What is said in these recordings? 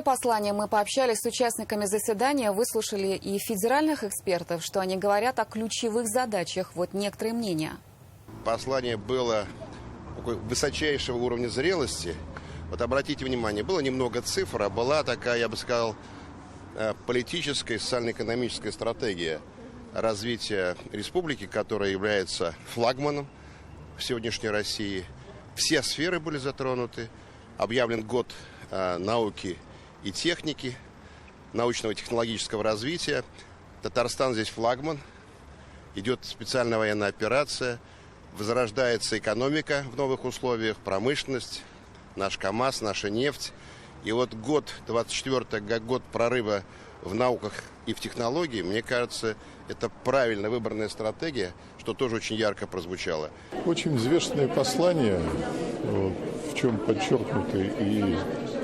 Послание мы пообщались с участниками заседания, выслушали и федеральных экспертов, что они говорят о ключевых задачах. Вот некоторые мнения. Послание было высочайшего уровня зрелости. Вот обратите внимание, было немного цифр, а была такая, я бы сказал, политическая и социально-экономическая стратегия развития республики, которая является флагманом в сегодняшней России. Все сферы были затронуты. Объявлен год науки и техники, научного и технологического развития. Татарстан здесь флагман. Идет специальная военная операция. Возрождается экономика в новых условиях, промышленность, наш КАМАЗ, наша нефть. И вот год, 24-й год прорыва в науках и в технологии, мне кажется, это правильно выбранная стратегия, что тоже очень ярко прозвучало. Очень взвешенное послание, в чем подчеркнуты и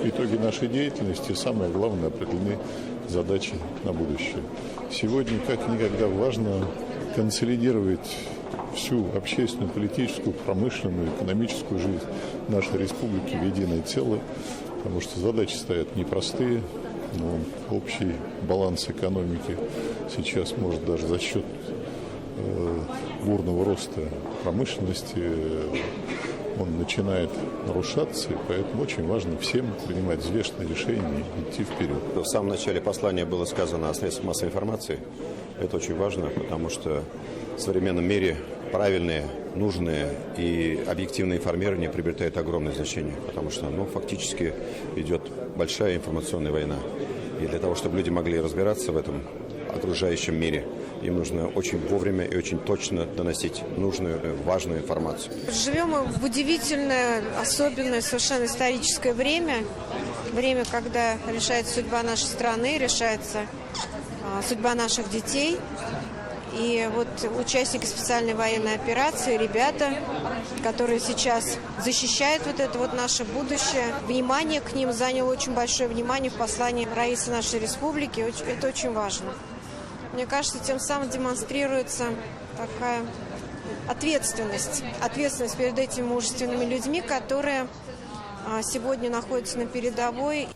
итоги нашей деятельности, самое главное, определены задачи на будущее. Сегодня как никогда важно консолидировать всю общественную, политическую, промышленную, экономическую жизнь нашей республики в единое целое, потому что задачи стоят непростые, но общий баланс экономики сейчас может даже за счет бурного роста промышленности он начинает нарушаться, и поэтому очень важно всем принимать взвешенные решения и идти вперед. В самом начале послания было сказано о средствах массовой информации. Это очень важно, потому что в современном мире правильные, нужные и объективное информирование приобретает огромное значение, потому что фактически идет большая информационная война. И для того, чтобы люди могли разбираться в этом окружающем мире, им нужно очень вовремя и очень точно доносить нужную, важную информацию. Живем мы в удивительное, особенное, совершенно историческое время. Время, когда решается судьба нашей страны, решается судьба наших детей. И вот участники специальной военной операции, ребята, которые сейчас защищают вот это вот наше будущее. Внимание к ним заняло очень большое внимание в послании правительства нашей республики. Это очень важно. Мне кажется, тем самым демонстрируется такая ответственность перед этими мужественными людьми, которые сегодня находятся на передовой.